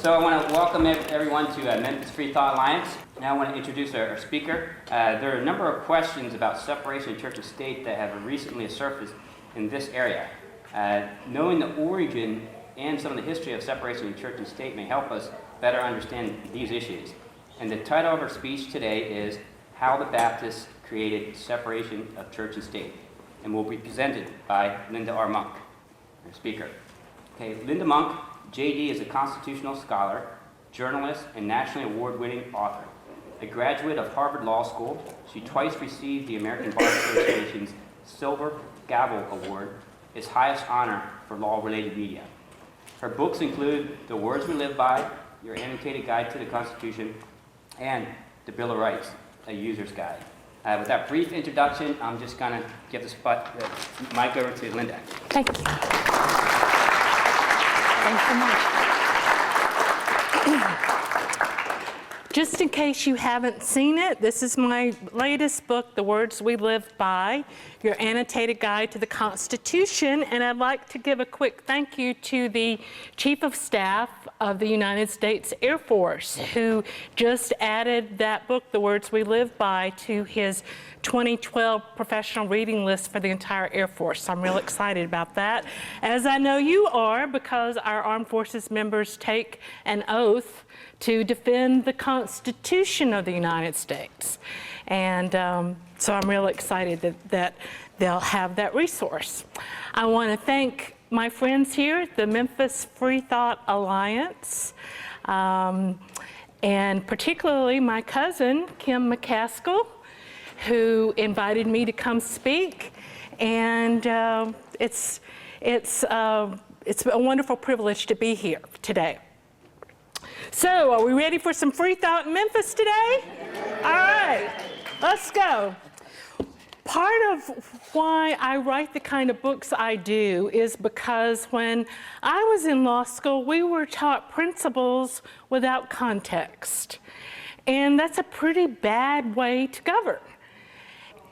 So I want to welcome everyone to Memphis Freethought Alliance. Now I want to introduce our speaker. There are a number of questions about separation of church and state that have recently surfaced in this area. Knowing the origin and some of the history of separation of church and state may help us better understand these issues. And the title of our speech today is How the Baptists Created Separation of Church and State, and will be presented by Linda R. Monk, our speaker. Okay, Linda Monk, JD, is a constitutional scholar, journalist, and nationally award-winning author. A graduate of Harvard Law School, she twice received the American Bar Association's Silver Gavel Award, its highest honor for law-related media. Her books include The Words We Live By, Your Annotated Guide to the Constitution, and The Bill of Rights, A User's Guide. With that brief introduction, I'm just going to give the mic over to Linda. Thank you. Thanks so much. Just in case you haven't seen it, this is my latest book, The Words We Live By, Your Annotated Guide to the Constitution, and I'd like to give a quick thank you to the Chief of Staff of the United States Air Force, who just added that book, The Words We Live By, to his 2012 professional reading list for the entire Air Force. So I'm real excited about that, as I know you are, because our Armed Forces members take an oath to defend the Constitution of the United States. And so I'm real excited that they'll have that resource. I want to thank my friends here at the Memphis Freethought Alliance, and particularly my cousin, Kim McCaskill, who invited me to come speak. And it's a wonderful privilege to be here today. So, are we ready for some free thought in Memphis today? All right, let's go. Part of why I write the kind of books I do is because when I was in law school, we were taught principles without context. And that's a pretty bad way to govern.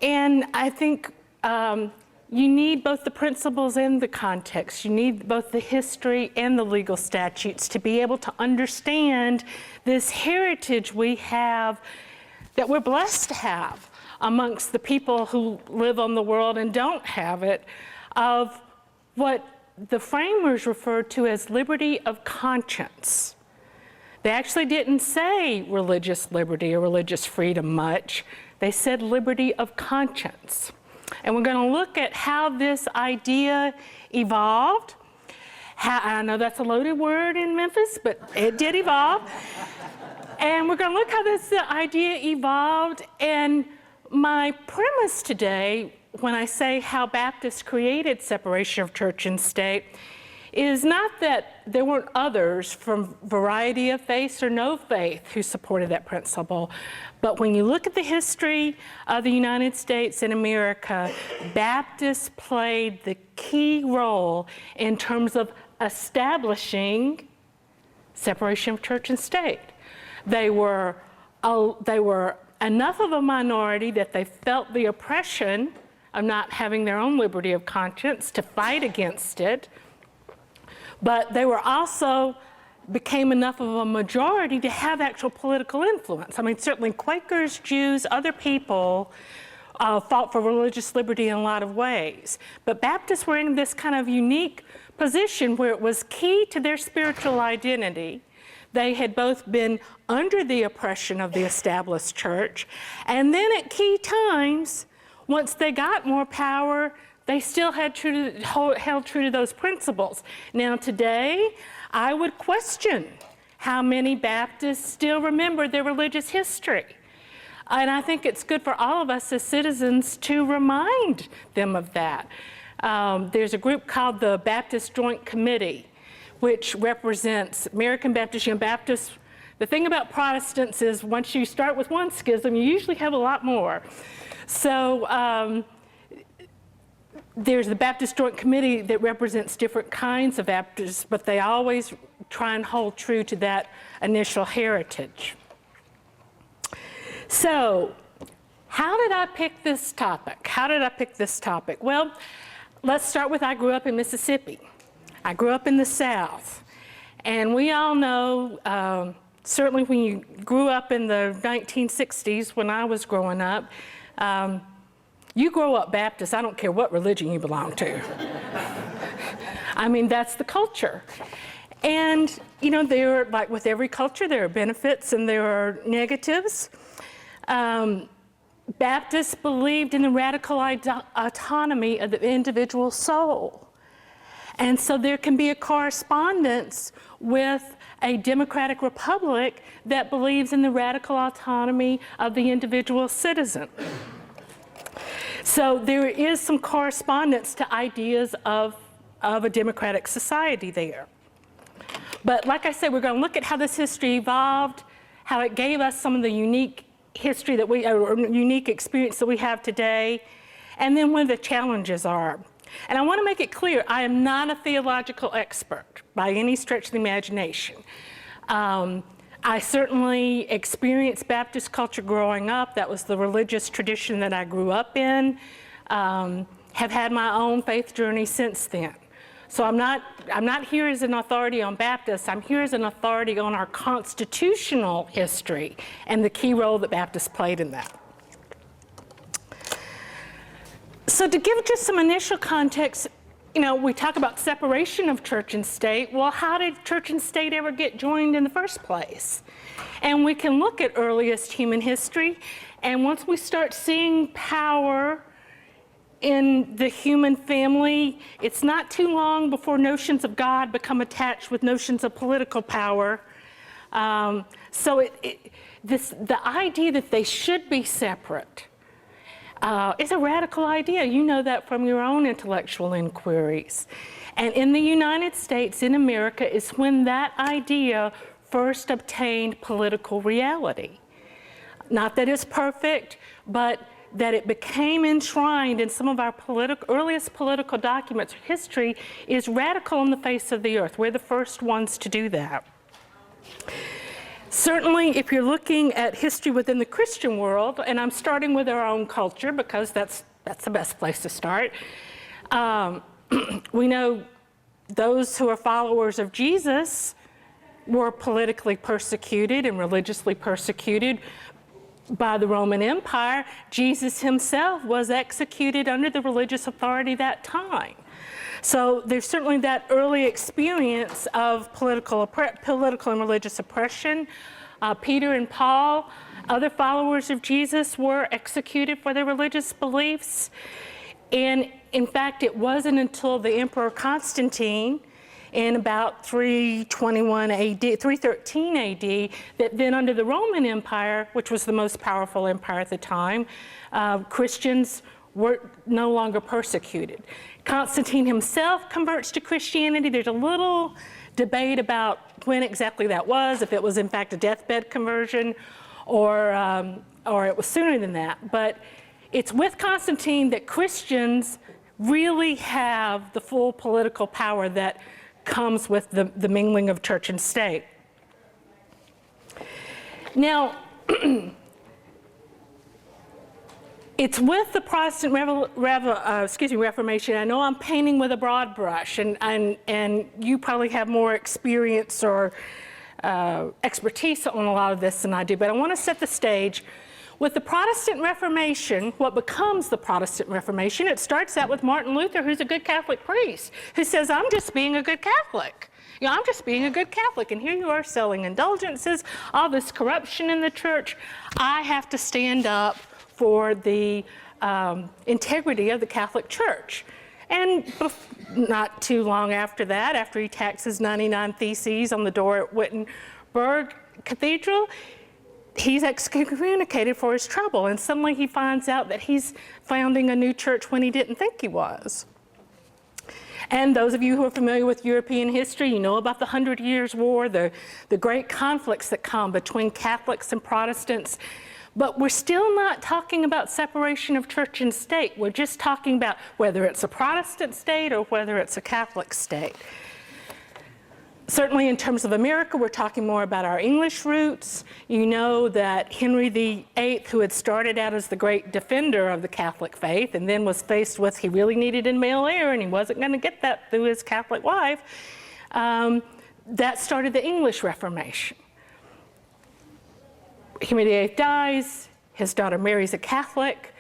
And I think you need both the principles and the context. You need both the history and the legal statutes to be able to understand this heritage we have, that we're blessed to have amongst the people who live on the world and don't have it, of what the framers referred to as liberty of conscience. They actually didn't say religious liberty or religious freedom much. They said liberty of conscience. And we're going to look at how this idea evolved. I know that's a loaded word in Memphis, but it did evolve. And we're going to look how this idea evolved. And my premise today, when I say how Baptists created separation of church and state, is not that there weren't others from variety of faith or no faith who supported that principle. But when you look at the history of the United States and America, Baptists played the key role in terms of establishing separation of church and state. They were enough of a minority that they felt the oppression of not having their own liberty of conscience to fight against it. But they were also became enough of a majority to have actual political influence. I mean, certainly Quakers, Jews, other people fought for religious liberty in a lot of ways. But Baptists were in this kind of unique position where it was key to their spiritual identity. They had both been under the oppression of the established church, and then at key times, once they got more power, they still held true to those principles. Now today, I would question how many Baptists still remember their religious history. And I think it's good for all of us as citizens to remind them of that. There's a group called the Baptist Joint Committee, which represents American Baptists, Young Baptists. The thing about Protestants is once you start with one schism, you usually have a lot more. So there's the Baptist Joint Committee that represents different kinds of Baptists, but they always try and hold true to that initial heritage. So, how did I pick this topic? Well, let's start with I grew up in Mississippi. I grew up in the South. And we all know, certainly when you grew up in the 1960s, when I was growing up, you grow up Baptist, I don't care what religion you belong to. I mean, that's the culture. And, you know, there, like with every culture, there are benefits and there are negatives. Baptists believed in the radical autonomy of the individual soul. And so there can be a correspondence with a democratic republic that believes in the radical autonomy of the individual citizen. So there is some correspondence to ideas of a democratic society there. But like I said, we're going to look at how this history evolved, how it gave us some of the unique history that or unique experience that we have today, and then what the challenges are. And I want to make it clear, I am not a theological expert by any stretch of the imagination. I certainly experienced Baptist culture growing up. That was the religious tradition that I grew up in. Have had my own faith journey since then. So I'm not here as an authority on Baptists. I'm here as an authority on our constitutional history and the key role that Baptists played in that. So to give just some initial context, you know, we talk about separation of church and state. Well, how did church and state ever get joined in the first place? And we can look at earliest human history, and once we start seeing power in the human family, it's not too long before notions of God become attached with notions of political power. So the idea that they should be separate is a radical idea. You know that from your own intellectual inquiries. And in the United States, in America, is when that idea first obtained political reality. Not that it's perfect, but that it became enshrined in some of our earliest political documents. History is radical in the face of the earth. We're the first ones to do that. Certainly, if you're looking at history within the Christian world, and I'm starting with our own culture because that's the best place to start, we know those who are followers of Jesus were politically persecuted and religiously persecuted by the Roman Empire. Jesus himself was executed under the religious authority that time. So there's certainly that early experience of political and religious oppression. Peter and Paul, other followers of Jesus, were executed for their religious beliefs. And in fact, it wasn't until the Emperor Constantine in about 321 AD, 313 AD, that then under the Roman Empire, which was the most powerful empire at the time, Christians were no longer persecuted. Constantine himself converts to Christianity. There's a little debate about when exactly that was, if it was in fact a deathbed conversion or it was sooner than that. But it's with Constantine that Christians really have the full political power that comes with the mingling of church and state. Now, it's with the Protestant Reformation. I know I'm painting with a broad brush, and you probably have more experience or expertise on a lot of this than I do, but I want to set the stage. With the Protestant Reformation, what becomes the Protestant Reformation, it starts out with Martin Luther, who's a good Catholic priest, who says, I'm just being a good Catholic. You know, I'm just being a good Catholic, and here you are selling indulgences, all this corruption in the church. I have to stand up for the integrity of the Catholic Church. And not too long after that, after he tacks his 99 Theses on the door at Wittenberg Cathedral, he's excommunicated for his trouble, and suddenly he finds out that he's founding a new church when he didn't think he was. And those of you who are familiar with European history, you know about the 100 Years' War, the great conflicts that come between Catholics and Protestants. But we're still not talking about separation of church and state. We're just talking about whether it's a Protestant state or whether it's a Catholic state. Certainly in terms of America, we're talking more about our English roots. You know that Henry VIII, who had started out as the great defender of the Catholic faith and then was faced with he really needed a male heir and he wasn't going to get that through his Catholic wife, that started the English Reformation. Henry VIII dies, his daughter marries a Catholic,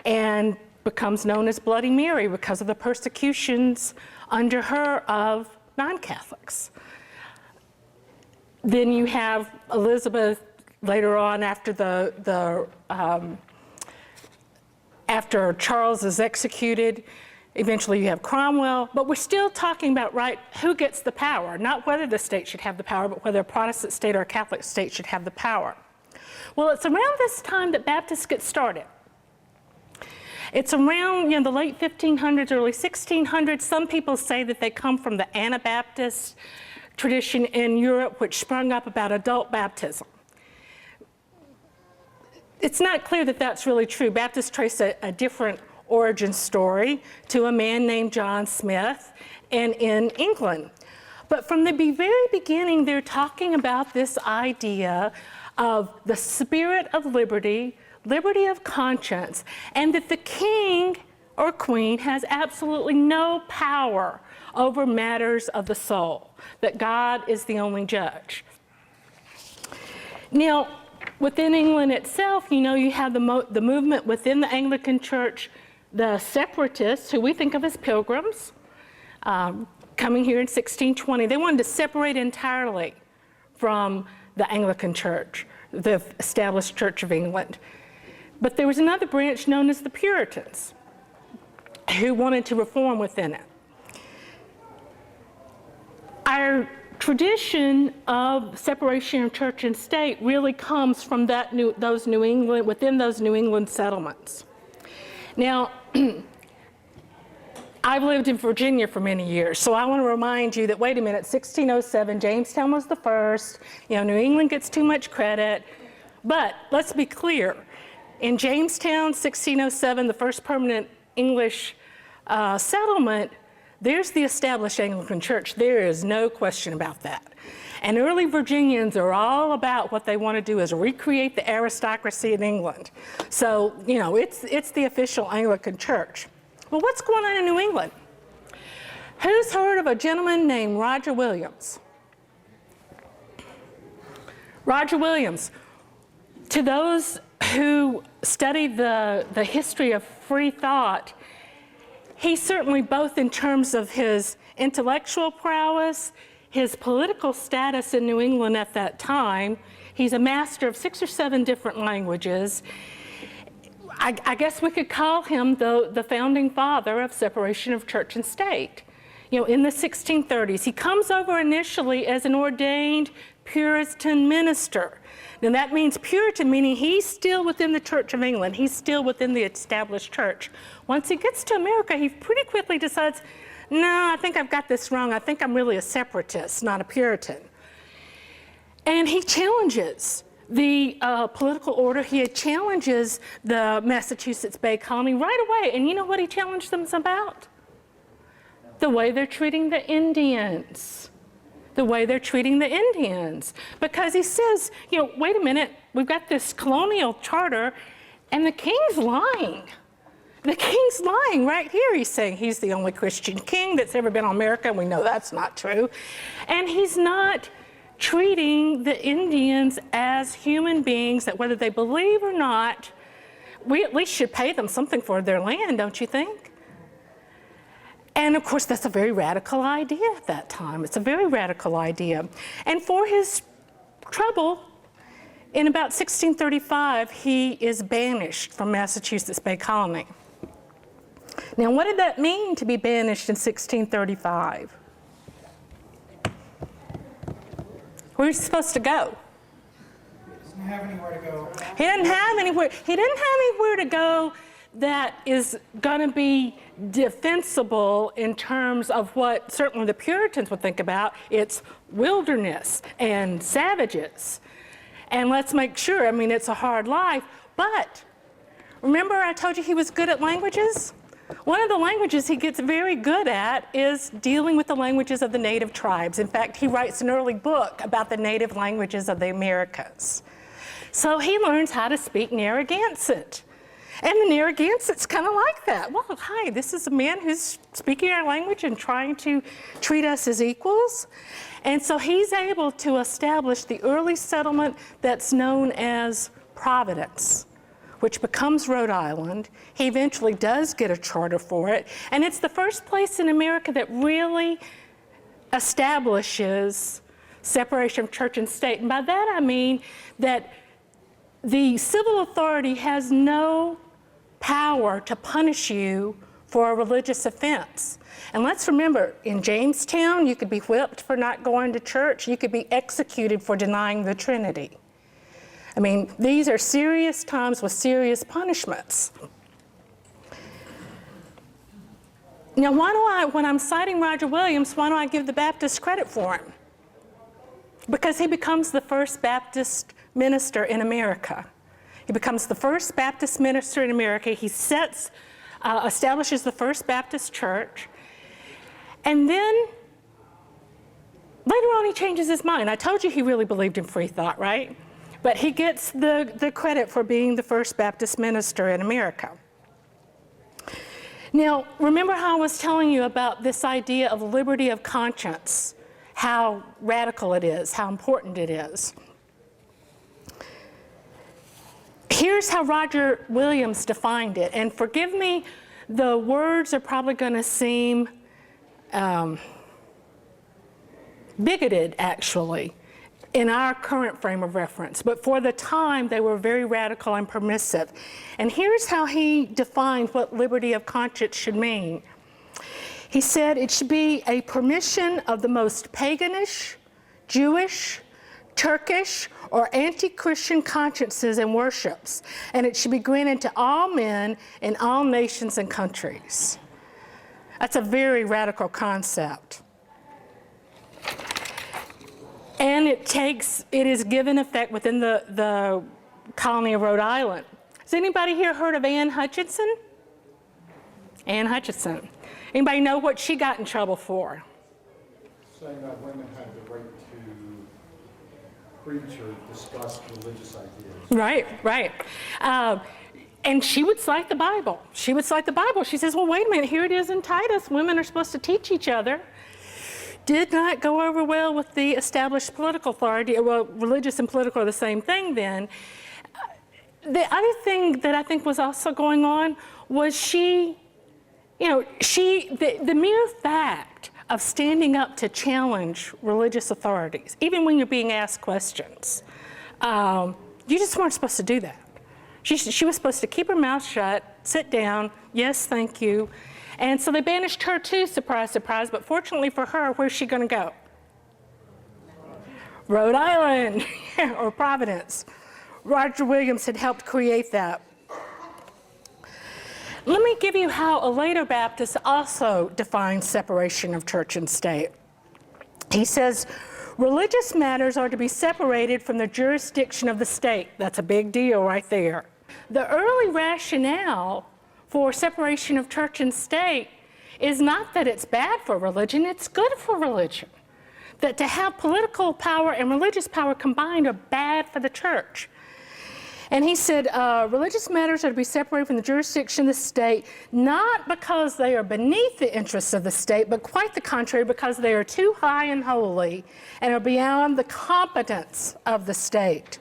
and becomes known as Bloody Mary because of the persecutions under her of non-Catholics. Then you have Elizabeth later on after Charles is executed. Eventually you have Cromwell, but we're still talking about, right, who gets the power? Not whether the state should have the power, but whether a Protestant state or a Catholic state should have the power. Well, it's around this time that Baptists get started. It's around the late 1500s, early 1600s. Some people say that they come from the Anabaptist tradition in Europe, which sprung up about adult baptism. It's not clear that that's really true. Baptists trace a different origin story to a man named John Smith and in England. But from the very beginning, they're talking about this idea of the spirit of liberty, liberty of conscience, and that the king or queen has absolutely no power over matters of the soul, that God is the only judge. Now, within England itself, you have the movement within the Anglican Church, the separatists, who we think of as pilgrims, coming here in 1620. They wanted to separate entirely from the Anglican Church, the established Church of England. But there was another branch known as the Puritans who wanted to reform within it. Our tradition of separation of church and state really comes from within those New England settlements. Now, I've lived in Virginia for many years, so I want to remind you that, wait a minute, 1607, Jamestown was the first. New England gets too much credit. But let's be clear. In Jamestown, 1607, the first permanent English settlement, there's the established Anglican Church. There is no question about that. And early Virginians are all about what they want to do is recreate the aristocracy in England. So, it's the official Anglican Church. Well, what's going on in New England? Who's heard of a gentleman named Roger Williams? Roger Williams. To those who study the history of free thought, he certainly, both in terms of his intellectual prowess, his political status in New England at that time, he's a master of 6 or 7 different languages. I guess we could call him the founding father of separation of church and state. In the 1630s, he comes over initially as an ordained Puritan minister. Now that means Puritan, meaning he's still within the Church of England. He's still within the established church. Once he gets to America, he pretty quickly decides, no, I think I've got this wrong. I think I'm really a separatist, not a Puritan. And he challenges the political order. He challenges the Massachusetts Bay Colony right away. And you know what he challenged them about? The way they're treating the Indians. The way they're treating the Indians. Because he says, wait a minute, we've got this colonial charter and the king's lying. The king's lying right here. He's saying he's the only Christian king that's ever been on America, and we know that's not true. And he's not treating the Indians as human beings that, whether they believe or not, we at least should pay them something for their land, don't you think? And of course, that's a very radical idea at that time. It's a very radical idea. And for his trouble, in about 1635, he is banished from Massachusetts Bay Colony. Now, what did that mean to be banished in 1635? Where was he supposed to go? He doesn't have anywhere to go. He didn't have anywhere to go that is going to be defensible in terms of what certainly the Puritans would think about. It's wilderness and savages. And let's make sure, it's a hard life. But remember I told you he was good at languages? One of the languages he gets very good at is dealing with the languages of the native tribes. In fact, he writes an early book about the native languages of the Americas. So he learns how to speak Narragansett. And the Narragansett's kind of like that. Well, hi, this is a man who's speaking our language and trying to treat us as equals. And so he's able to establish the early settlement that's known as Providence, which becomes Rhode Island. He eventually does get a charter for it, and it's the first place in America that really establishes separation of church and state. And by that I mean that the civil authority has no power to punish you for a religious offense. And let's remember, in Jamestown, you could be whipped for not going to church. You could be executed for denying the Trinity. I mean, these are serious times with serious punishments. Now, when I'm citing Roger Williams, why do I give the Baptists credit for him? Because he becomes the first Baptist minister in America. He becomes the first Baptist minister in America. He establishes the first Baptist church. And then later on he changes his mind. I told you he really believed in free thought, right? But he gets the credit for being the first Baptist minister in America. Now, remember how I was telling you about this idea of liberty of conscience, how radical it is, how important it is. Here's how Roger Williams defined it, and forgive me, the words are probably going to seem bigoted, actually, in our current frame of reference, but for the time they were very radical and permissive. And here's how he defined what liberty of conscience should mean. He said it should be a permission of the most paganish, Jewish, Turkish, or anti-Christian consciences and worships, and it should be granted to all men in all nations and countries. That's a very radical concept. And it is given effect within the colony of Rhode Island. Has anybody here heard of Anne Hutchinson? Anne Hutchinson. Anybody know what she got in trouble for? Saying that women had the right to preach or discuss religious ideas. Right. And she would cite the Bible. She says, well, wait a minute, here it is in Titus. Women are supposed to teach each other. Did not go over well with the established political authority. Well, religious and political are the same thing then. The other thing that I think was also going on was the mere fact of standing up to challenge religious authorities, even when you're being asked questions, you just weren't supposed to do that. She was supposed to keep her mouth shut, sit down, yes, thank you. And so they banished her too, surprise, surprise, but fortunately for her, where's she gonna go? Rhode Island or Providence. Roger Williams had helped create that. Let me give you how a later Baptist also defines separation of church and state. He says, religious matters are to be separated from the jurisdiction of the state. That's a big deal right there. The early rationale for separation of church and state is not that it's bad for religion, it's good for religion. That to have political power and religious power combined are bad for the church. And he said, religious matters are to be separated from the jurisdiction of the state, not because they are beneath the interests of the state, but quite the contrary, because they are too high and holy and are beyond the competence of the state.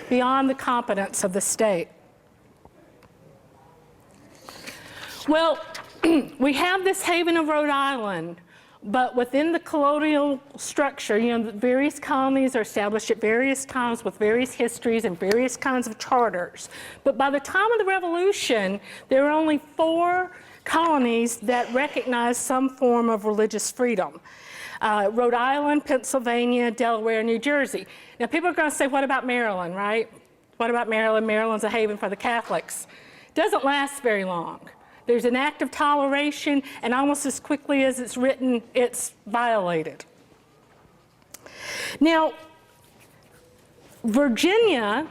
Beyond the competence of the state. Well, we have this haven of Rhode Island, but within the colonial structure, the various colonies are established at various times with various histories and various kinds of charters. But by the time of the Revolution, there are only 4 colonies that recognize some form of religious freedom. Rhode Island, Pennsylvania, Delaware, New Jersey. Now people are going to say, what about Maryland, right? What about Maryland? Maryland's a haven for the Catholics. Doesn't last very long. There's an act of toleration, and almost as quickly as it's written, it's violated. Now, Virginia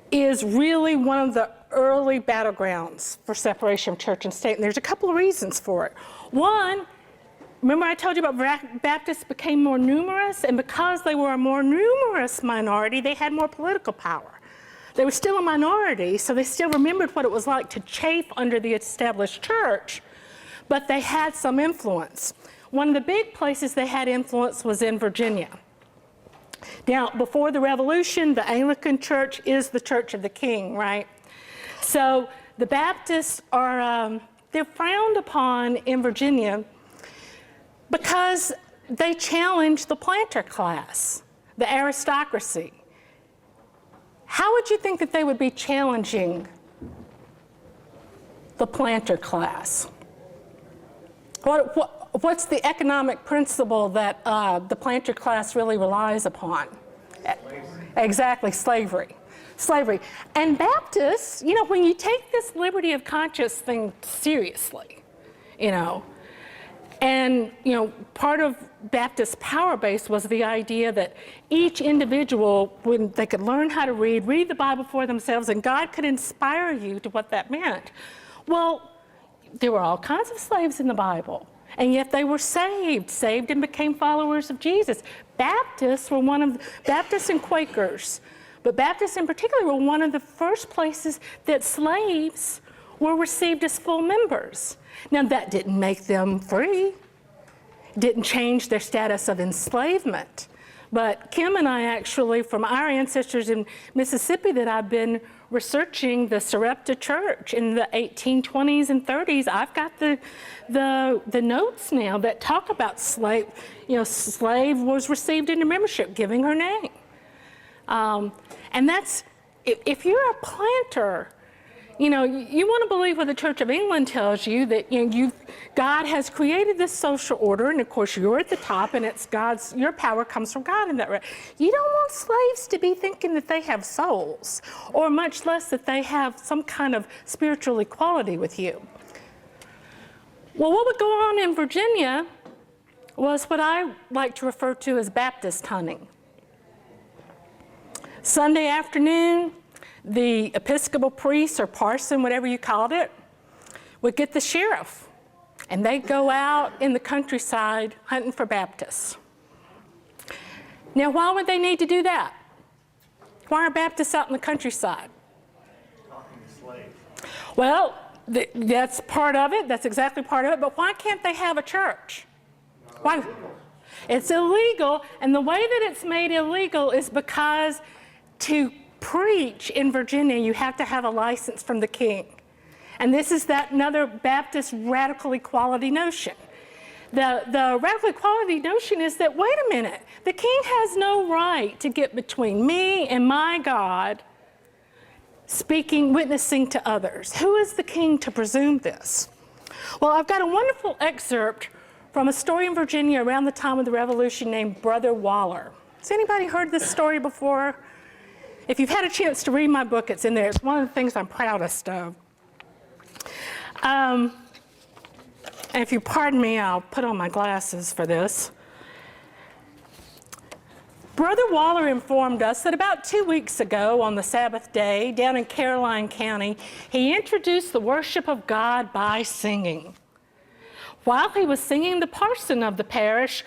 is really one of the early battlegrounds for separation of church and state, and there's a couple of reasons for it. One, remember I told you about Baptists became more numerous, and because they were a more numerous minority, they had more political power. They were still a minority, so they still remembered what it was like to chafe under the established church, but they had some influence. one of the big places they had influence was in Virginia. Now, before the Revolution, the Anglican Church is the Church of the King, right? So the Baptists are, they're frowned upon in Virginia because they challenge the planter class, the aristocracy. How would you think that they would be challenging the planter class? What's the economic principle that the planter class really relies upon? Slavery. Exactly, slavery. Slavery. And Baptists, you know, when you take this liberty of conscience thing seriously, you know, and, you know, part of Baptist power base was the idea that each individual, when they could learn how to read the Bible for themselves, and God could inspire you to what that meant. Well, there were all kinds of slaves in the Bible, and yet they were saved and became followers of Jesus. Baptists and Quakers, but Baptists in particular were one of the first places that slaves were received as full members. Now, that didn't make them free, didn't change their status of enslavement. But Kim and I actually, from our ancestors in Mississippi that I've been researching, the Sarepta Church in the 1820s and 30s, I've got the notes now that talk about slave, you know, slave was received into membership, giving her name. And that's, if you're a planter, you know, you want to believe what the Church of England tells you, that, you know, God has created this social order, and of course you're at the top, and it's God's, your power comes from God in that way. You don't want slaves to be thinking that they have souls, or much less that they have some kind of spiritual equality with you. Well, what would go on in Virginia was what I like to refer to as Baptist hunting. Sunday afternoon, the Episcopal priest or parson, whatever you called it, would get the sheriff, and they'd go out in the countryside hunting for Baptists. Now, why would they need to do that? Why are Baptists out in the countryside? Talking to slaves. Well, that's part of it. That's exactly part of it. But why can't they have a church? Why? It's illegal, and the way that it's made illegal is because to preach in Virginia, you have to have a license from the king. And this is that another Baptist radical equality notion. The radical equality notion is that, wait a minute, the king has no right to get between me and my God, speaking, witnessing to others. Who is the king to presume this? Well, I've got a wonderful excerpt from a story in Virginia around the time of the Revolution named Brother Waller. Has anybody heard this story before? If you've had a chance to read my book, it's in there. It's one of the things I'm proudest of. And if you pardon me, I'll put on my glasses for this. Brother Waller informed us that about 2 weeks ago on the Sabbath day down in Caroline County, he introduced the worship of God by singing. While he was singing, the parson of the parish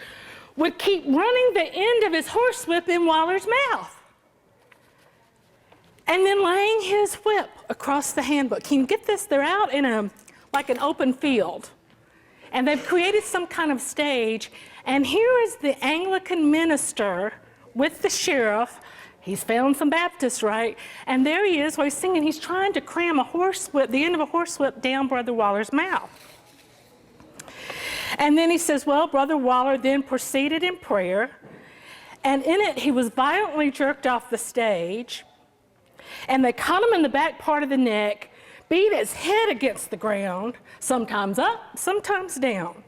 would keep running the end of his horsewhip in Waller's mouth, and then laying his whip across the handbook. Can you get this? They're out in like an open field, and they've created some kind of stage, and here is the Anglican minister with the sheriff. He's found some Baptists, right? And there he is while he's singing. He's trying to cram a horsewhip, the end of a horsewhip, down Brother Waller's mouth. And then he says, well, Brother Waller then proceeded in prayer, and in it he was violently jerked off the stage, and they caught him in the back part of the neck, beat his head against the ground, sometimes up, sometimes down.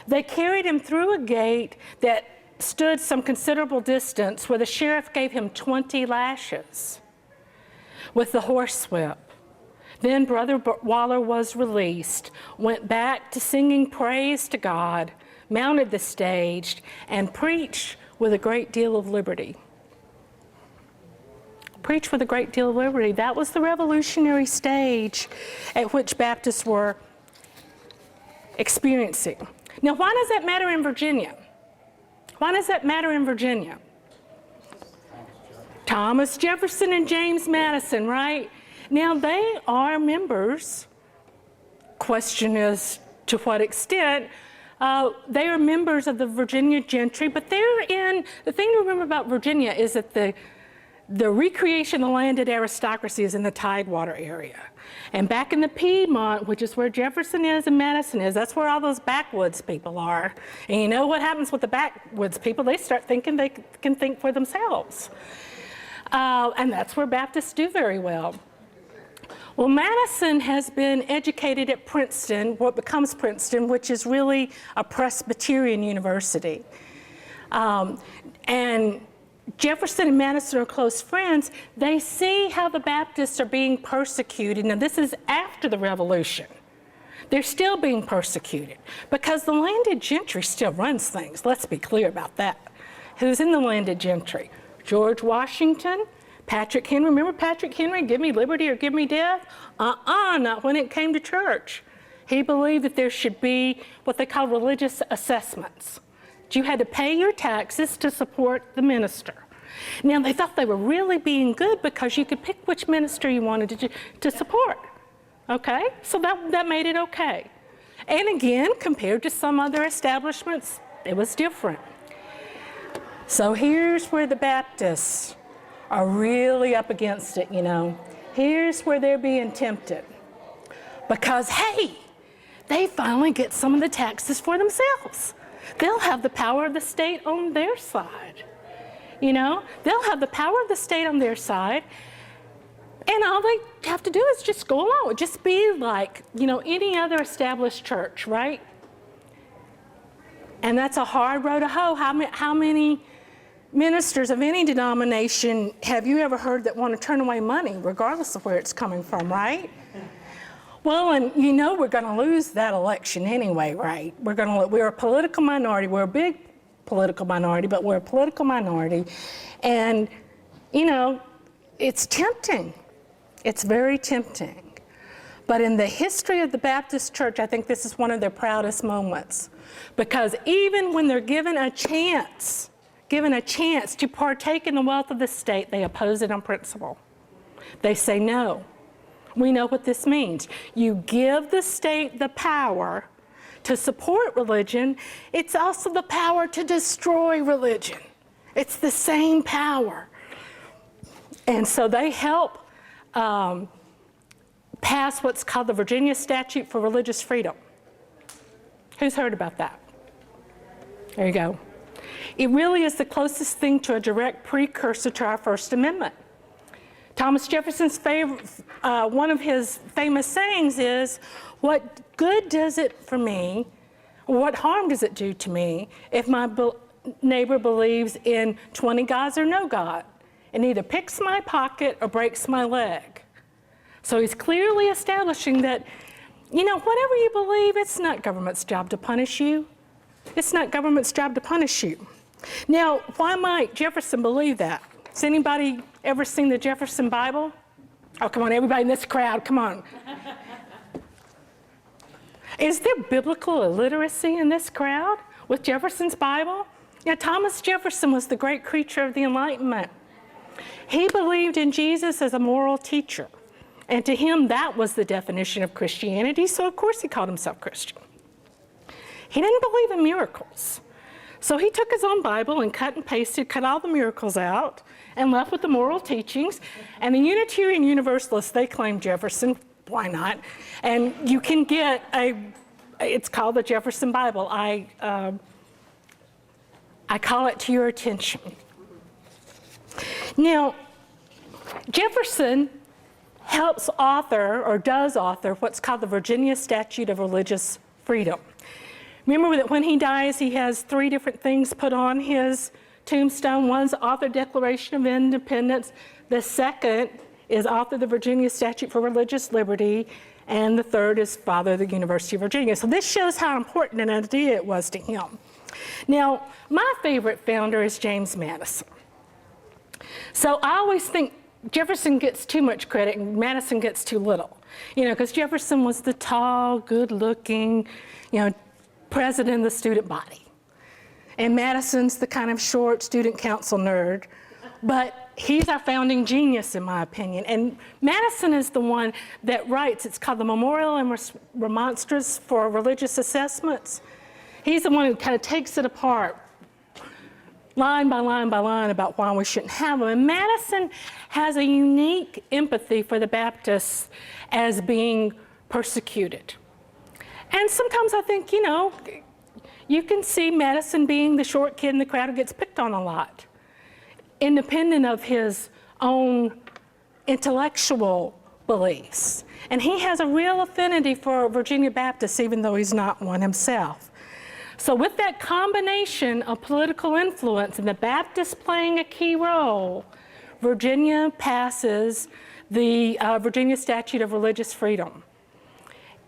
They carried him through a gate that stood some considerable distance, where the sheriff gave him 20 lashes with the horsewhip. Then Brother Waller was released, went back to singing praise to God, mounted the stage, and preached with a great deal of liberty. Preach with a great deal of liberty. That was the revolutionary stage at which Baptists were experiencing. Now, why does that matter in Virginia? Why does that matter in Virginia? Thomas Jefferson and James Madison, right? Now, they are members, question is to what extent, They are members of the Virginia gentry, but the thing to remember about Virginia is that the recreation of the landed aristocracy is in the Tidewater area. And back in the Piedmont, which is where Jefferson is and Madison is, that's where all those backwoods people are. And you know what happens with the backwoods people? They start thinking they can think for themselves. And that's where Baptists do very well. Well, Madison has been educated at Princeton, what becomes Princeton, which is really a Presbyterian university. And Jefferson and Madison are close friends. They see how the Baptists are being persecuted. Now, this is after the Revolution. They're still being persecuted because the landed gentry still runs things. Let's be clear about that. Who's in the landed gentry? George Washington, Patrick Henry. Remember Patrick Henry, give me liberty or give me death? Not when it came to church. He believed that there should be what they call religious assessments. You had to pay your taxes to support the minister. Now, they thought they were really being good because you could pick which minister you wanted to support. Okay? So that made it okay. And again, compared to some other establishments, it was different. So here's where the Baptists are really up against it, you know. Here's where they're being tempted. Because, hey, they finally get some of the taxes for themselves. They'll have the power of the state on their side. You know, they'll have the power of the state on their side, and all they have to do is just go along. Just be like, you know, any other established church, right? And that's a hard road to hoe. How many ministers of any denomination have you ever heard that want to turn away money, regardless of where it's coming from, right? Well, and you know we're going to lose that election anyway, right? We're a political minority. We're a big political minority, but we're a political minority. And, you know, it's tempting. It's very tempting. But in the history of the Baptist Church, I think this is one of their proudest moments. Because even when they're given a chance to partake in the wealth of the state, they oppose it on principle. They say no. We know what this means. You give the state the power to support religion, it's also the power to destroy religion. It's the same power. And so they help pass what's called the Virginia Statute for Religious Freedom. Who's heard about that? There you go. It really is the closest thing to a direct precursor to our First Amendment. Thomas Jefferson's one of his famous sayings is, what good does it for me, or what harm does it do to me if my neighbor believes in 20 gods or no God, and either picks my pocket or breaks my leg? So he's clearly establishing that, you know, whatever you believe, it's not government's job to punish you. It's not government's job to punish you. Now, why might Jefferson believe that? Has anybody ever seen the Jefferson Bible? Oh, come on, everybody in this crowd, come on. Is there biblical illiteracy in this crowd with Jefferson's Bible? Yeah, Thomas Jefferson was the great creature of the Enlightenment. He believed in Jesus as a moral teacher. And to him, that was the definition of Christianity, so of course he called himself Christian. He didn't believe in miracles. So he took his own Bible and cut and pasted, cut all the miracles out, and left with the moral teachings. And the Unitarian Universalists, they claim Jefferson. Why not? And you can get it's called the Jefferson Bible. I call it to your attention. Now, Jefferson helps author, or does author, what's called the Virginia Statute of Religious Freedom. Remember that when he dies, he has 3 different things put on his tombstone. One's author Declaration of Independence. The second is author the Virginia Statute for Religious Liberty. And the third is father of the University of Virginia. So this shows how important an idea it was to him. Now, my favorite founder is James Madison. So I always think Jefferson gets too much credit and Madison gets too little. You know, because Jefferson was the tall, good-looking, you know, president of the student body. And Madison's the kind of short student council nerd. But he's our founding genius, in my opinion. And Madison is the one that writes, it's called the Memorial and Remonstrance for Religious Assessments. He's the one who kind of takes it apart, line by line by line, about why we shouldn't have them. And Madison has a unique empathy for the Baptists as being persecuted. And sometimes I think, you know, you can see Madison being the short kid in the crowd who gets picked on a lot, independent of his own intellectual beliefs. And he has a real affinity for Virginia Baptists, even though he's not one himself. So with that combination of political influence and the Baptists playing a key role, Virginia passes the Virginia Statute of Religious Freedom.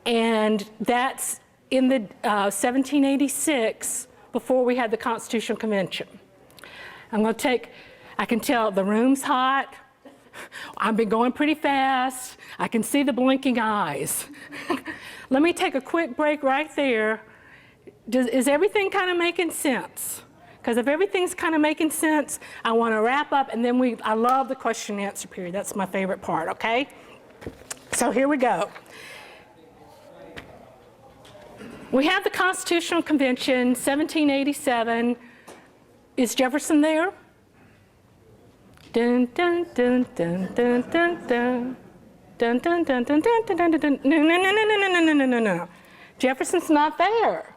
And that's in the 1786, before we had the Constitutional Convention. I'm going to take, I can tell the room's hot. I've been going pretty fast. I can see the blinking eyes. Let me take a quick break right there. Is everything kind of making sense? Because if everything's kind of making sense, I want to wrap up, and then I love the question and answer period. That's my favorite part, okay? So here we go. We have the Constitutional Convention, 1787. Is Jefferson there? Dun, dun, dun, dun, dun, dun, dun. Dun, dun, dun, dun, dun, dun, dun, dun. No. Jefferson's not there.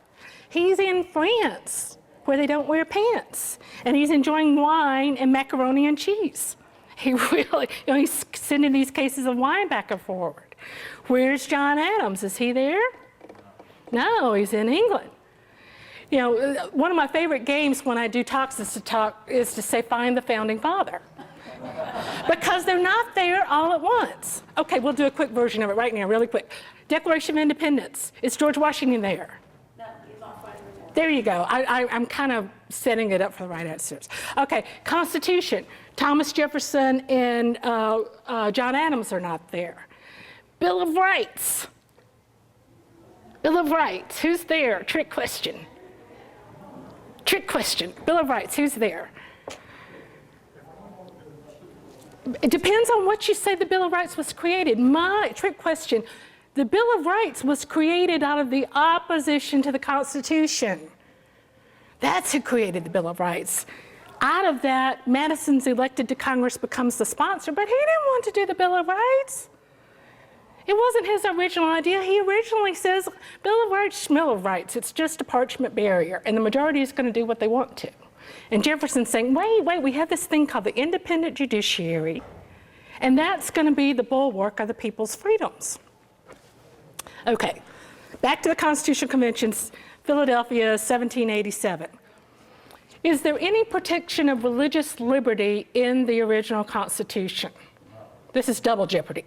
He's in France, where they don't wear pants. And he's enjoying wine and macaroni and cheese. He really, you know, he's sending these cases of wine back and forward. Where's John Adams? Is he there? No, he's in England. You know, one of my favorite games when I do talks is to say, find the founding father. Because they're not there all at once. Okay, we'll do a quick version of it right now, really quick. Declaration of Independence. Is George Washington there? No, he's on fire. There you go. I'm kind of setting it up for the right answers. Okay, Constitution. Thomas Jefferson and John Adams are not there. Bill of Rights. Bill of Rights, who's there? Trick question. Trick question. Bill of Rights, who's there? It depends on what you say the Bill of Rights was created. My trick question, the Bill of Rights was created out of the opposition to the Constitution. That's who created the Bill of Rights. Out of that, Madison's elected to Congress, becomes the sponsor, but he didn't want to do the Bill of Rights. It wasn't his original idea. He originally says, Bill of Rights, it's just a parchment barrier, and the majority is going to do what they want to. And Jefferson's saying, wait, we have this thing called the independent judiciary, and that's going to be the bulwark of the people's freedoms. Okay, back to the Constitutional Conventions, Philadelphia, 1787. Is there any protection of religious liberty in the original Constitution? This is double jeopardy.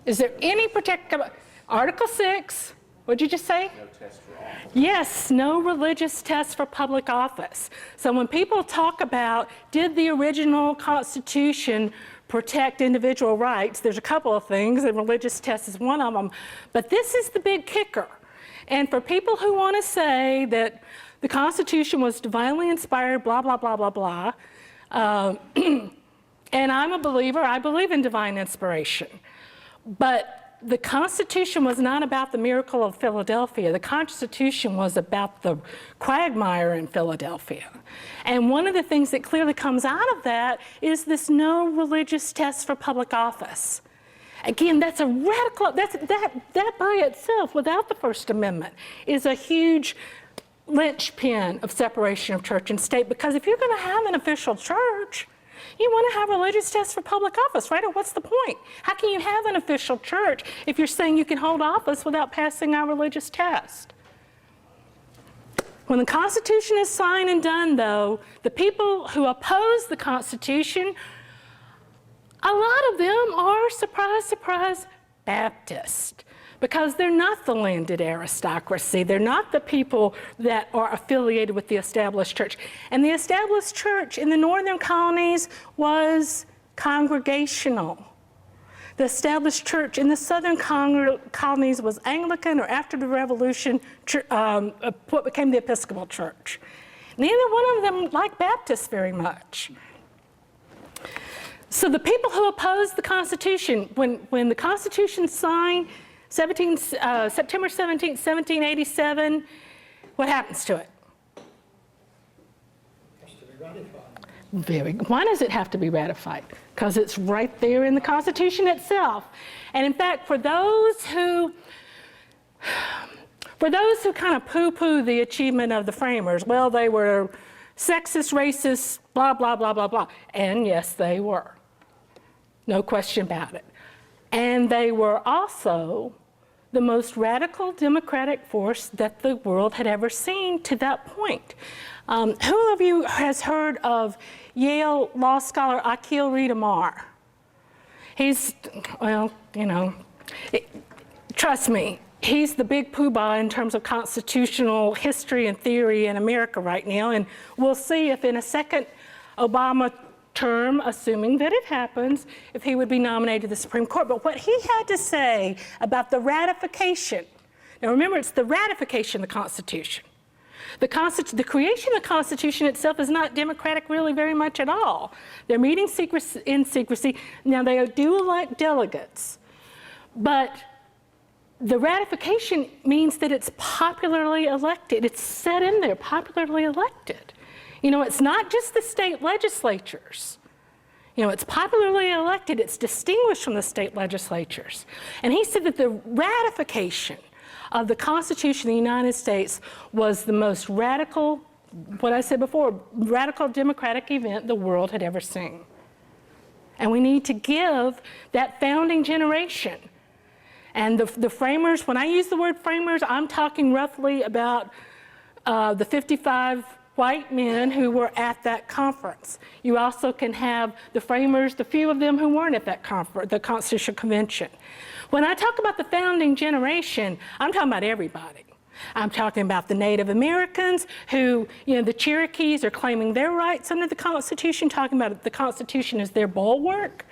Is there any protection? Article 6, what did you just say? No test for all. Yes, no religious test for public office. So when people talk about, did the original Constitution protect individual rights, there's a couple of things, and religious test is one of them. But this is the big kicker. And for people who want to say that the Constitution was divinely inspired, blah, blah, blah, blah, blah, and I'm a believer, I believe in divine inspiration. But the Constitution was not about the miracle of Philadelphia. The Constitution was about the quagmire in Philadelphia. And one of the things that clearly comes out of that is this no religious test for public office. Again, that's a radical, that by itself, without the First Amendment, is a huge linchpin of separation of church and state, because if you're going to have an official church, you want to have religious tests for public office, right? Or what's the point? How can you have an official church if you're saying you can hold office without passing our religious test? When the Constitution is signed and done, though, the people who oppose the Constitution, a lot of them are, surprise, surprise, Baptist. Because they're not the landed aristocracy. They're not the people that are affiliated with the established church. And the established church in the northern colonies was congregational. The established church in the southern colonies was Anglican, or after the Revolution, what became the Episcopal Church. Neither one of them liked Baptists very much. So the people who opposed the Constitution, when the Constitution's signed, September 17th, 1787, what happens to it? Has to be ratified. Why does it have to be ratified? Because it's right there in the Constitution itself. And in fact, for those who kind of poo-poo the achievement of the framers, well, they were sexist, racist, blah, blah, blah, blah, blah. And yes, they were. No question about it. And they were also the most radical democratic force that the world had ever seen to that point. Who of you has heard of Yale law scholar Akil Reed Amar? He's, well, you know, trust me, he's the big poobah in terms of constitutional history and theory in America right now, and we'll see if in a second Obama term, assuming that it happens, if he would be nominated to the Supreme Court. But what he had to say about the ratification, now remember, it's the ratification of the Constitution. The creation of the Constitution itself is not democratic really very much at all. They're meeting in secrecy. Now, they do elect delegates, but the ratification means that it's popularly elected. It's set in there, popularly elected. You know, it's not just the state legislatures. You know, it's popularly elected. It's distinguished from the state legislatures. And he said that the ratification of the Constitution of the United States was the most radical, what I said before, radical democratic event the world had ever seen. And we need to give that founding generation. And the framers, when I use the word framers, I'm talking roughly about the 55 white men who were at that conference. You also can have the framers, the few of them who weren't at that conference, the Constitutional Convention. When I talk about the founding generation, I'm talking about everybody. I'm talking about the Native Americans who, you know, the Cherokees are claiming their rights under the Constitution, talking about the Constitution as their bulwark.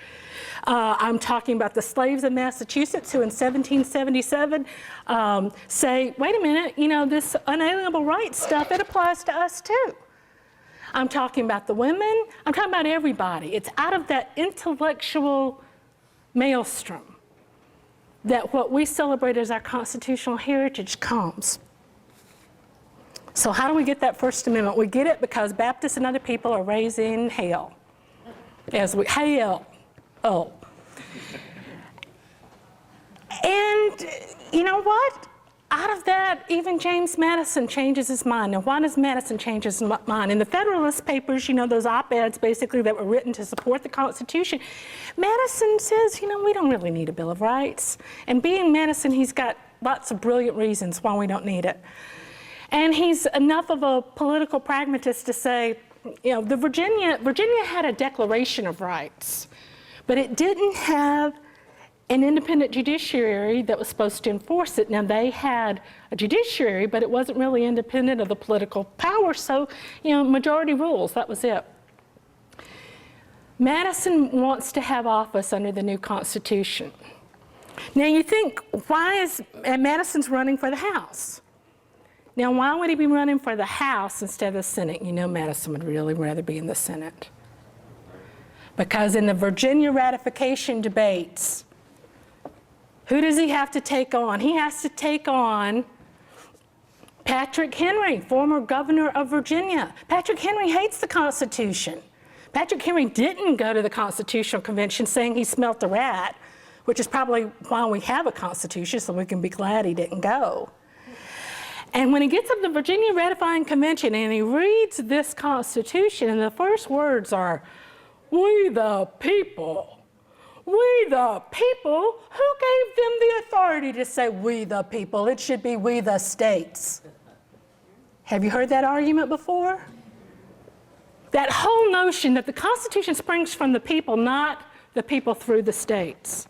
I'm talking about the slaves of Massachusetts who in 1777 say, wait a minute, you know, this unalienable rights stuff, it applies to us too. I'm talking about the women. I'm talking about everybody. It's out of that intellectual maelstrom that what we celebrate as our constitutional heritage comes. So how do we get that First Amendment? We get it because Baptists and other people are raising hell. Hell. Oh. And you know what? Out of that, even James Madison changes his mind. Now, why does Madison change his mind? In the Federalist Papers, you know, those op-eds basically that were written to support the Constitution, Madison says, you know, we don't really need a Bill of Rights. And being Madison, he's got lots of brilliant reasons why we don't need it. And he's enough of a political pragmatist to say, you know, Virginia had a Declaration of Rights, but it didn't have an independent judiciary that was supposed to enforce it. Now, they had a judiciary, but it wasn't really independent of the political power, so, you know, majority rules, that was it. Madison wants to have office under the new Constitution. Now, you think, and Madison's running for the House. Now, why would he be running for the House instead of the Senate? You know, Madison would really rather be in the Senate. Because in the Virginia ratification debates, who does he have to take on? He has to take on Patrick Henry, former governor of Virginia. Patrick Henry hates the Constitution. Patrick Henry didn't go to the Constitutional Convention saying he smelt a rat, which is probably why we have a Constitution, so we can be glad he didn't go. And when he gets up to the Virginia ratifying convention and he reads this Constitution, and the first words are, "We the people." We the people? Who gave them the authority to say we the people? It should be we the states. Have you heard that argument before? That whole notion that the Constitution springs from the people, not the people through the states.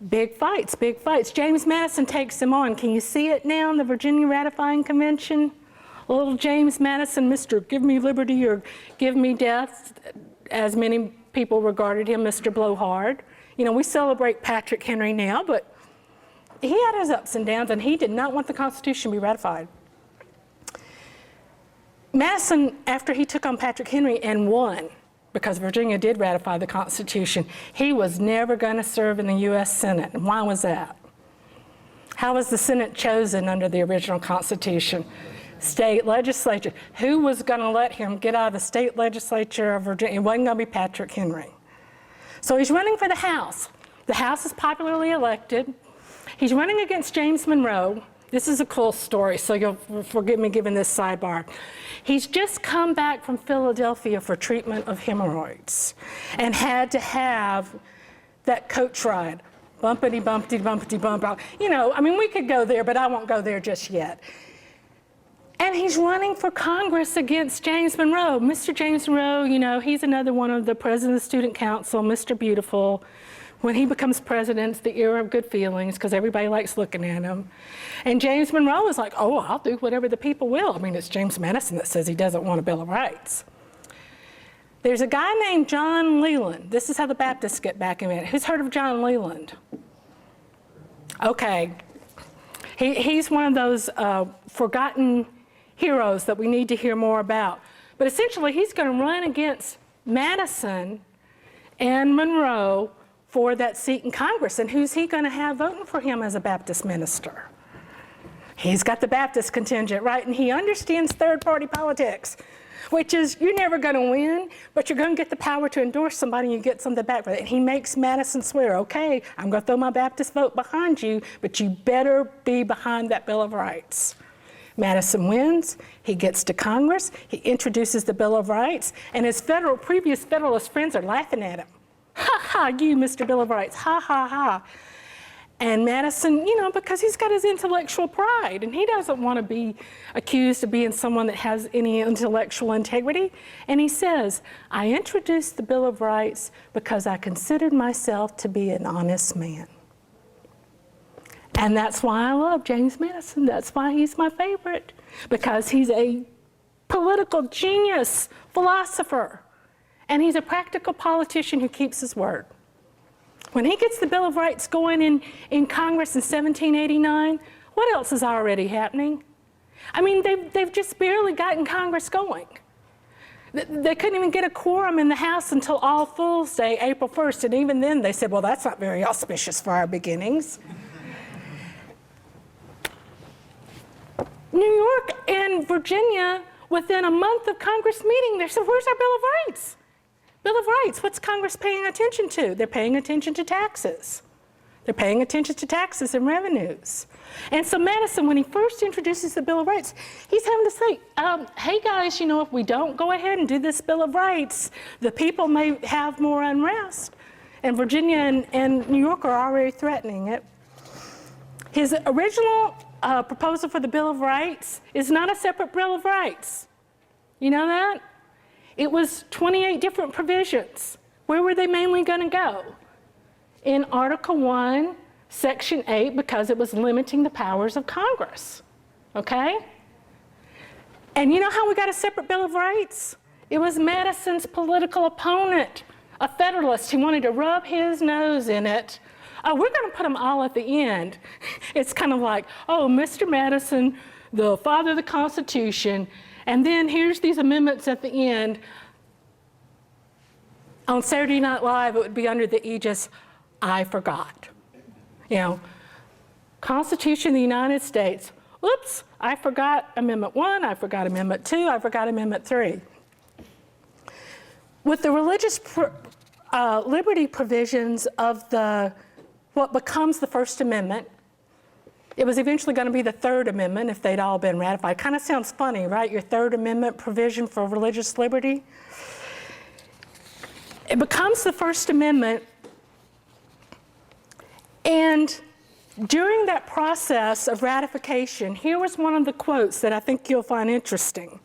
Big fights, big fights. James Madison takes them on. Can you see it now in the Virginia ratifying convention? Little James Madison, Mr. Give me liberty or give me death, as many people regarded him, Mr. Blowhard. You know, we celebrate Patrick Henry now, but he had his ups and downs, and he did not want the Constitution to be ratified. Madison, after he took on Patrick Henry and won, because Virginia did ratify the Constitution, he was never going to serve in the U.S. Senate. And why was that? How was the Senate chosen under the original Constitution? State legislature. Who was going to let him get out of the state legislature of Virginia? It wasn't going to be Patrick Henry. So he's running for the House. The House is popularly elected. He's running against James Monroe. This is a cool story, so you'll forgive me giving this sidebar. He's just come back from Philadelphia for treatment of hemorrhoids and had to have that coach ride. Bumpity, bumpity, bumpity, bump. You know, I mean, we could go there, but I won't go there just yet. And he's running for Congress against James Monroe. Mr. James Monroe, you know, he's another one of the president of the Student Council, Mr. Beautiful. When he becomes president, it's the era of good feelings because everybody likes looking at him. And James Monroe is like, oh, I'll do whatever the people will. I mean, it's James Madison that says he doesn't want a Bill of Rights. There's a guy named John Leland. This is how the Baptists get back in it. Who's heard of John Leland? Okay. He's one of those forgotten heroes that we need to hear more about. But essentially, he's going to run against Madison and Monroe for that seat in Congress. And who's he going to have voting for him as a Baptist minister? He's got the Baptist contingent, right? And he understands third-party politics, which is you're never going to win, but you're going to get the power to endorse somebody and you get something back for it. And he makes Madison swear, okay, I'm going to throw my Baptist vote behind you, but you better be behind that Bill of Rights. Madison wins, he gets to Congress, he introduces the Bill of Rights, and his previous Federalist friends are laughing at him. Ha ha, you, Mr. Bill of Rights, ha ha ha. And Madison, you know, because he's got his intellectual pride, and he doesn't want to be accused of being someone that has any intellectual integrity. And he says, I introduced the Bill of Rights because I considered myself to be an honest man. And that's why I love James Madison. That's why he's my favorite, because he's a political genius, philosopher, and he's a practical politician who keeps his word. When he gets the Bill of Rights going in Congress in 1789, what else is already happening? I mean, they've just barely gotten Congress going. They couldn't even get a quorum in the House until All Fool's Day, April 1st, and even then they said, well, that's not very auspicious for our beginnings. New York and Virginia, within a month of Congress meeting, they said, where's our Bill of Rights? Bill of Rights, what's Congress paying attention to? They're paying attention to taxes. They're paying attention to taxes and revenues. And so Madison, when he first introduces the Bill of Rights, he's having to say, hey guys, you know, if we don't go ahead and do this Bill of Rights, the people may have more unrest. And Virginia and New York are already threatening it. His original proposal for the Bill of Rights is not a separate Bill of Rights. You know that? It was 28 different provisions. Where were they mainly going to go? In Article 1, Section 8, because it was limiting the powers of Congress. Okay? And you know how we got a separate Bill of Rights? It was Madison's political opponent, a Federalist who wanted to rub his nose in it. Oh, we're going to put them all at the end. It's kind of like, oh, Mr. Madison, the father of the Constitution, and then here's these amendments at the end. On Saturday Night Live, it would be under the aegis, I forgot. You know, Constitution of the United States, oops, I forgot Amendment 1, I forgot Amendment 2, I forgot Amendment 3. With the religious liberty provisions of what becomes the First Amendment, it was eventually going to be the Third Amendment if they'd all been ratified. Kind of sounds funny, right? Your Third Amendment provision for religious liberty. It becomes the First Amendment, and during that process of ratification, here was one of the quotes that I think you'll find interesting.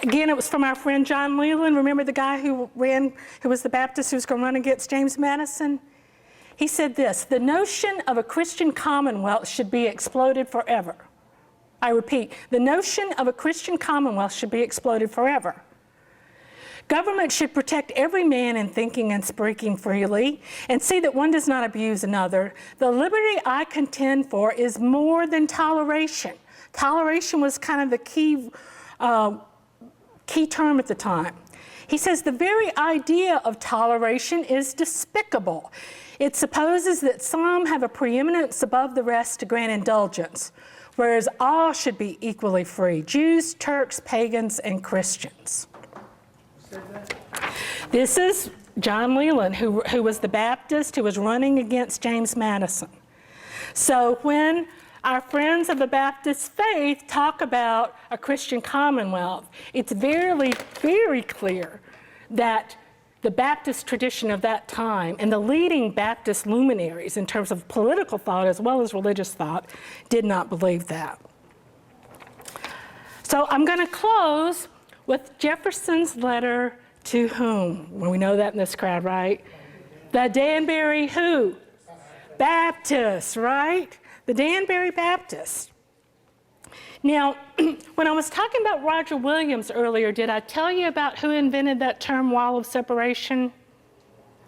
Again, it was from our friend John Leland. Remember the guy who was the Baptist who was going to run against James Madison? He said this, the notion of a Christian commonwealth should be exploded forever. I repeat, the notion of a Christian commonwealth should be exploded forever. Government should protect every man in thinking and speaking freely and see that one does not abuse another. The liberty I contend for is more than toleration. Toleration was kind of the key term at the time. He says the very idea of toleration is despicable. It supposes that some have a preeminence above the rest to grant indulgence, whereas all should be equally free, Jews, Turks, pagans, and Christians. This is John Leland, who was the Baptist who was running against James Madison. So when our friends of the Baptist faith talk about a Christian commonwealth, it's very, very clear that the Baptist tradition of that time and the leading Baptist luminaries in terms of political thought as well as religious thought did not believe that. So I'm going to close with Jefferson's letter to whom? Well, we know that in this crowd, right? The Danbury who? Baptists, right? The Danbury Baptists. Now, when I was talking about Roger Williams earlier, did I tell you about who invented that term wall of separation?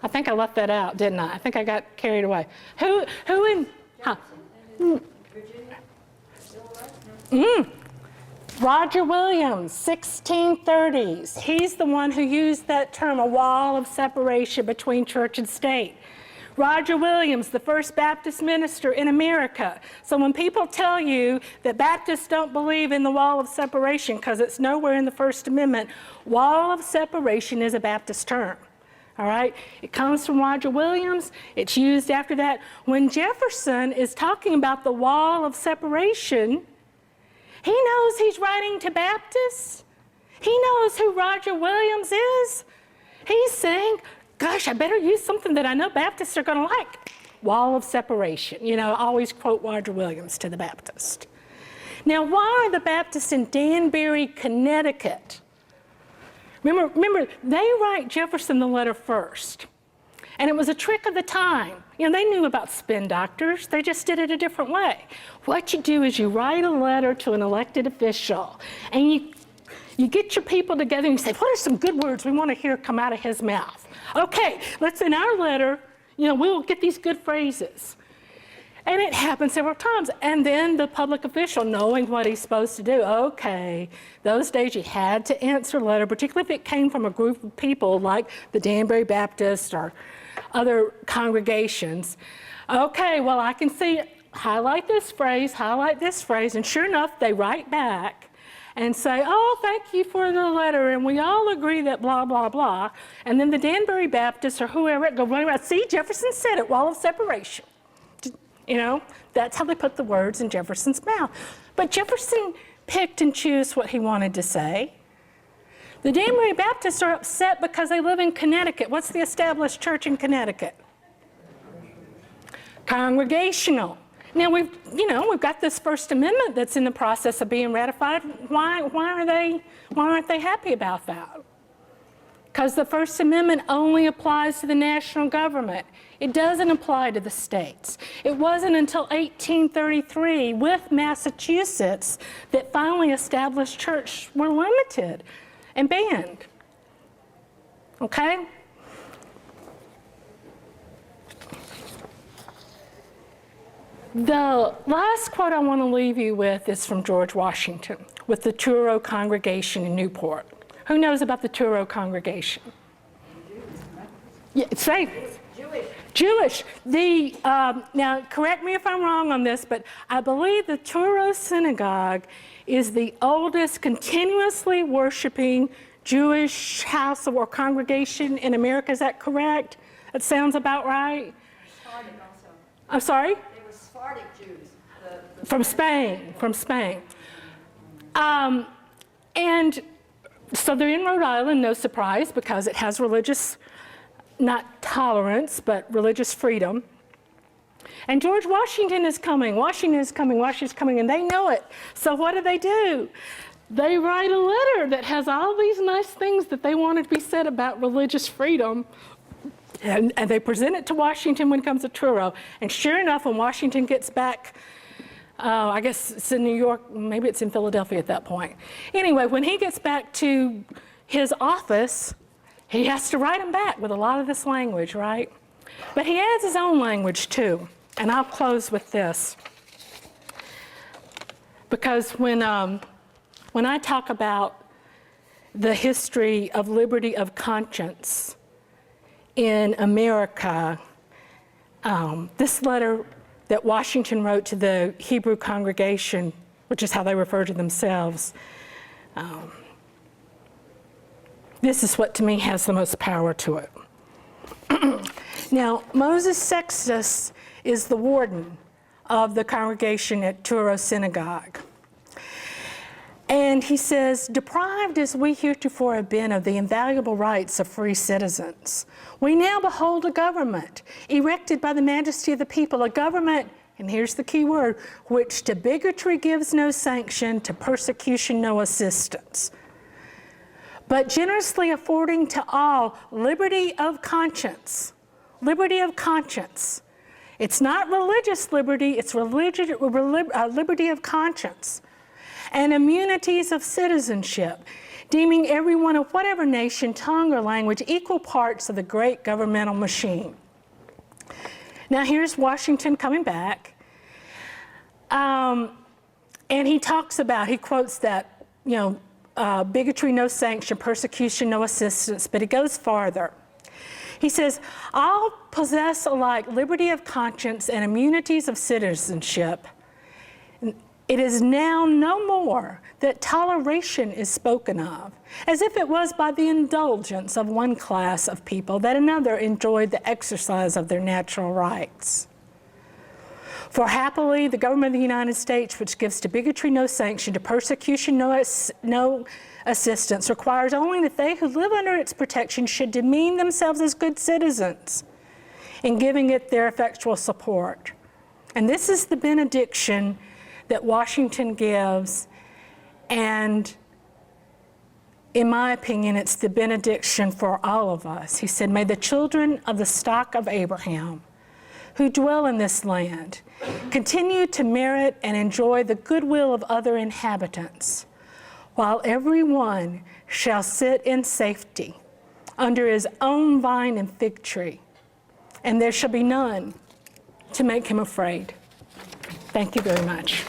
I think I left that out, didn't I? I think I got carried away. Who huh? Roger Williams, 1630s. He's the one who used that term, a wall of separation between church and state. Roger Williams, the first Baptist minister in America. So when people tell you that Baptists don't believe in the wall of separation because it's nowhere in the First Amendment, wall of separation is a Baptist term. All right? It comes from Roger Williams. It's used after that. When Jefferson is talking about the wall of separation, he knows he's writing to Baptists. He knows who Roger Williams is. He's saying, gosh, I better use something that I know Baptists are going to like. Wall of separation. You know, I always quote Roger Williams to the Baptist. Now, why are the Baptists in Danbury, Connecticut? Remember, they write Jefferson the letter first. And it was a trick of the time. You know, they knew about spin doctors. They just did it a different way. What you do is you write a letter to an elected official, and you get your people together and you say, what are some good words we want to hear come out of his mouth? Okay, let's in our letter, you know, we'll get these good phrases. And it happened several times. And then the public official, knowing what he's supposed to do, okay, those days you had to answer a letter, particularly if it came from a group of people like the Danbury Baptist or other congregations. Okay, well, I can see, highlight this phrase, and sure enough, they write back and say, oh, thank you for the letter, and we all agree that blah, blah, blah. And then the Danbury Baptists or whoever go running around, see, Jefferson said it, wall of separation. You know, that's how they put the words in Jefferson's mouth. But Jefferson picked and chose what he wanted to say. The Danbury Baptists are upset because they live in Connecticut. What's the established church in Connecticut? Congregational. Now we've got this First Amendment that's in the process of being ratified. Why aren't they happy about that? Because the First Amendment only applies to the national government. It doesn't apply to the states. It wasn't until 1833 with Massachusetts that finally established church were limited and banned. Okay? The last quote I want to leave you with is from George Washington with the Truro congregation in Newport. Who knows about the Truro congregation? Yeah, say Jewish. Now, correct me if I'm wrong on this, but I believe the Truro Synagogue is the oldest continuously worshiping Jewish house or congregation in America. Is that correct? That sounds about right. Sephardic also. I'm sorry? They were Sephardic Jews. From Spain. And so they're in Rhode Island, no surprise, because it has religious, not tolerance, but religious freedom. And George Washington is coming, and they know it. So what do? They write a letter that has all these nice things that they wanted to be said about religious freedom, and they present it to Washington when it comes to Truro. And sure enough, when Washington gets back, I guess it's in New York, maybe it's in Philadelphia at that point. Anyway, when he gets back to his office, he has to write them back with a lot of this language, right? But he adds his own language too, and I'll close with this. Because when I talk about the history of liberty of conscience in America, this letter that Washington wrote to the Hebrew congregation, which is how they refer to themselves, this is what to me has the most power to it. Now, Moses Sextus is the warden of the congregation at Truro Synagogue. And he says, deprived as we heretofore have been of the invaluable rights of free citizens, we now behold a government erected by the majesty of the people, a government, and here's the key word, which to bigotry gives no sanction, to persecution no assistance, but generously affording to all liberty of conscience. Liberty of conscience. It's not religious liberty, it's liberty of conscience. And immunities of citizenship, deeming everyone of whatever nation, tongue, or language equal parts of the great governmental machine. Now here's Washington coming back, and he quotes that, bigotry no sanction, persecution no assistance, but he goes farther. He says, all possess alike liberty of conscience and immunities of citizenship. It is now no more that toleration is spoken of, as if it was by the indulgence of one class of people that another enjoyed the exercise of their natural rights. For happily, the government of the United States, which gives to bigotry no sanction, to persecution no assistance, requires only that they who live under its protection should demean themselves as good citizens in giving it their effectual support. And this is the benediction that Washington gives, and in my opinion, it's the benediction for all of us. He said, may the children of the stock of Abraham who dwell in this land continue to merit and enjoy the goodwill of other inhabitants, while every one shall sit in safety under his own vine and fig tree, and there shall be none to make him afraid. Thank you very much.